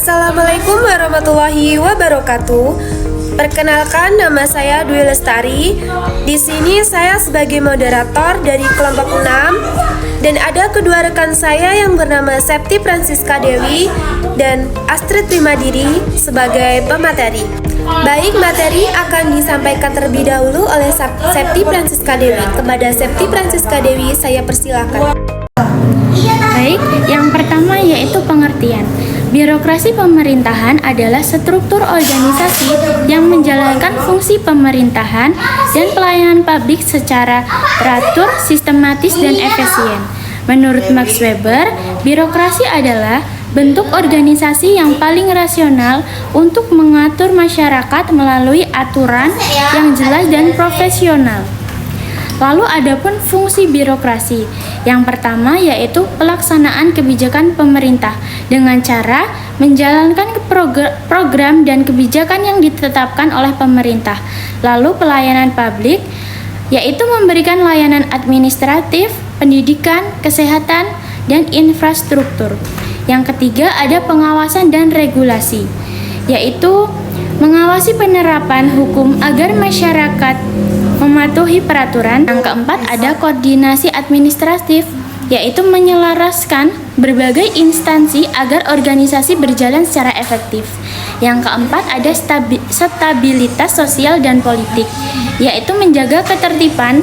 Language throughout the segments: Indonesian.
Assalamualaikum warahmatullahi wabarakatuh. Perkenalkan, nama saya Dwi Lestari. Di sini saya sebagai moderator dari kelompok 6 dan ada kedua rekan saya yang bernama Septi Francisca Dewi dan Astrid Primadiri sebagai pemateri. Baik, materi akan disampaikan terlebih dahulu oleh Septi Francisca Dewi. Kepada Septi Francisca Dewi, saya persilakan. Baik, yang pertama yaitu pengertian. Birokrasi pemerintahan adalah struktur organisasi yang menjalankan fungsi pemerintahan dan pelayanan publik secara teratur, sistematis, dan efisien. Menurut Max Weber, birokrasi adalah bentuk organisasi yang paling rasional untuk mengatur masyarakat melalui aturan yang jelas dan profesional. Lalu adapun fungsi birokrasi. Yang pertama yaitu pelaksanaan kebijakan pemerintah dengan cara menjalankan program dan kebijakan yang ditetapkan oleh pemerintah. Lalu pelayanan publik yaitu memberikan layanan administratif, pendidikan, kesehatan, dan infrastruktur. Yang ketiga ada pengawasan dan regulasi, yaitu mengawasi penerapan hukum agar masyarakat mematuhi peraturan. Yang keempat ada koordinasi administratif, yaitu menyelaraskan berbagai instansi agar organisasi berjalan secara efektif. Yang keempat ada stabilitas sosial dan politik, yaitu menjaga ketertiban,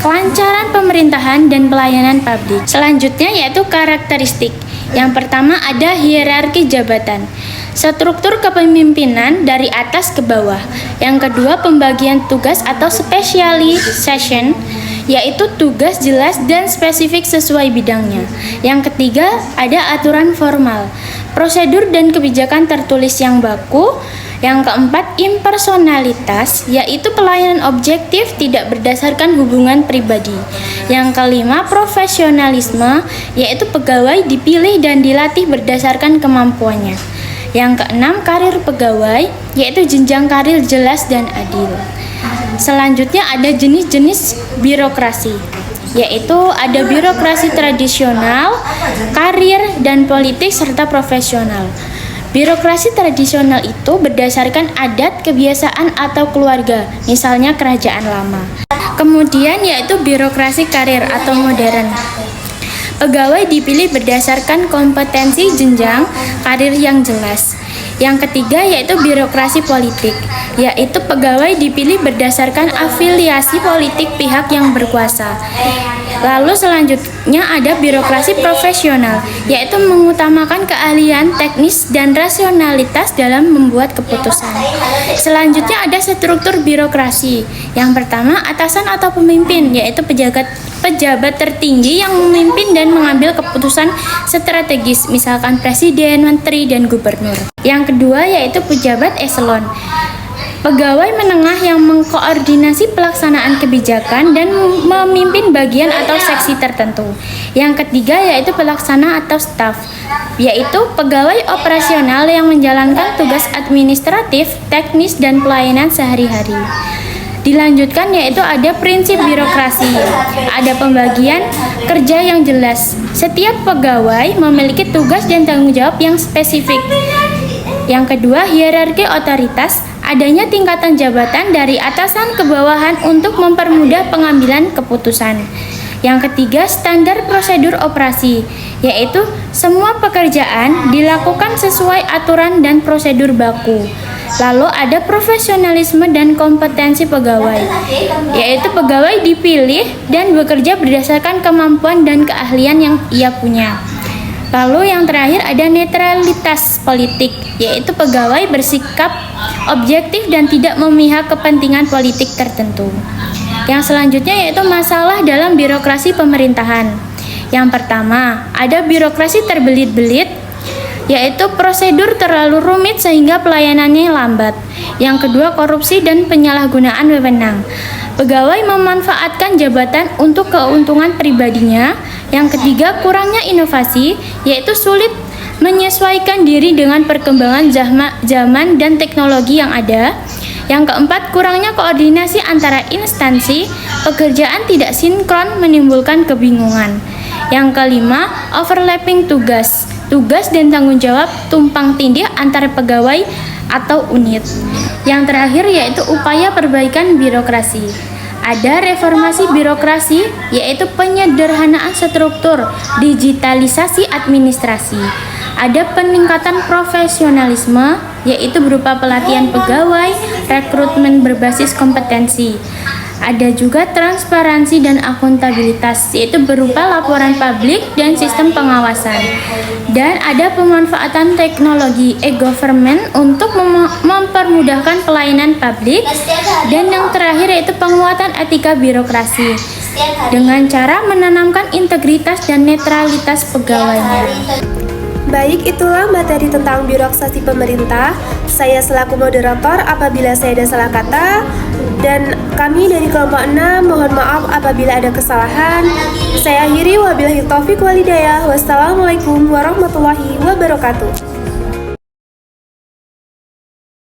kelancaran pemerintahan dan pelayanan publik. Selanjutnya yaitu karakteristik. Yang pertama ada hierarki jabatan, struktur kepemimpinan dari atas ke bawah. Yang kedua pembagian tugas atau specialization, yaitu tugas jelas dan spesifik sesuai bidangnya. Yang ketiga ada aturan formal, prosedur dan kebijakan tertulis yang baku. Yang keempat impersonalitas, yaitu pelayanan objektif tidak berdasarkan hubungan pribadi. Yang kelima profesionalisme, yaitu pegawai dipilih dan dilatih berdasarkan kemampuannya. Yang keenam karir pegawai, yaitu jenjang karir jelas dan adil. Selanjutnya ada jenis-jenis birokrasi, yaitu ada birokrasi tradisional, karir, dan politik serta profesional. Birokrasi tradisional itu berdasarkan adat, kebiasaan, atau keluarga, misalnya kerajaan lama. Kemudian yaitu birokrasi karir atau modern. Pegawai dipilih berdasarkan kompetensi jenjang karir yang jelas. Yang ketiga yaitu birokrasi politik, yaitu pegawai dipilih berdasarkan afiliasi politik pihak yang berkuasa. Lalu selanjutnya ada birokrasi profesional, yaitu mengutamakan keahlian teknis dan rasionalitas dalam membuat keputusan. Selanjutnya ada struktur birokrasi. Yang pertama atasan atau pemimpin, yaitu pejabat tertinggi yang memimpin dan mengambil keputusan strategis, misalkan presiden, menteri, dan gubernur. Yang kedua yaitu pejabat eselon, pegawai menengah yang mengkoordinasi pelaksanaan kebijakan dan memimpin bagian atau seksi tertentu. Yang ketiga yaitu pelaksana atau staf, yaitu pegawai operasional yang menjalankan tugas administratif, teknis, dan pelayanan sehari-hari. Dilanjutkan yaitu ada prinsip birokrasi, ada pembagian kerja yang jelas. Setiap pegawai memiliki tugas dan tanggung jawab yang spesifik. Yang kedua, hierarki otoritas, adanya tingkatan jabatan dari atasan ke bawahan untuk mempermudah pengambilan keputusan. Yang ketiga, standar prosedur operasi, yaitu semua pekerjaan dilakukan sesuai aturan dan prosedur baku. Lalu ada profesionalisme dan kompetensi pegawai, yaitu pegawai dipilih dan bekerja berdasarkan kemampuan dan keahlian yang ia punya. Lalu yang terakhir ada netralitas politik, yaitu pegawai bersikap objektif dan tidak memihak kepentingan politik tertentu. Yang selanjutnya yaitu masalah dalam birokrasi pemerintahan. Yang pertama, ada birokrasi terbelit-belit, yaitu prosedur terlalu rumit sehingga pelayanannya lambat. Yang kedua, korupsi dan penyalahgunaan wewenang. Pegawai memanfaatkan jabatan untuk keuntungan pribadinya. Yang ketiga, kurangnya inovasi, yaitu sulit menyesuaikan diri dengan perkembangan zaman dan teknologi yang ada. Yang keempat, kurangnya koordinasi antara instansi, pekerjaan tidak sinkron menimbulkan kebingungan. Yang kelima, overlapping tugas. tugas dan tanggung jawab tumpang tindih antar pegawai atau unit. Yang terakhir yaitu upaya perbaikan birokrasi. Ada reformasi birokrasi, yaitu penyederhanaan struktur, digitalisasi administrasi. Ada peningkatan profesionalisme, yaitu berupa pelatihan pegawai, rekrutmen berbasis kompetensi. Ada juga transparansi dan akuntabilitas, yaitu berupa laporan publik dan sistem pengawasan. Dan ada pemanfaatan teknologi e-government untuk mempermudahkan pelayanan publik. Dan yang terakhir yaitu penguatan etika birokrasi dengan cara menanamkan integritas dan netralitas pegawainya. Baik, itulah materi tentang birokrasi pemerintah. Saya selaku moderator apabila saya ada salah kata, dan kami dari kelompok 6 mohon maaf apabila ada kesalahan. Saya akhiri, wabillahi taufiq walhidayah. Wassalamualaikum warahmatullahi wabarakatuh.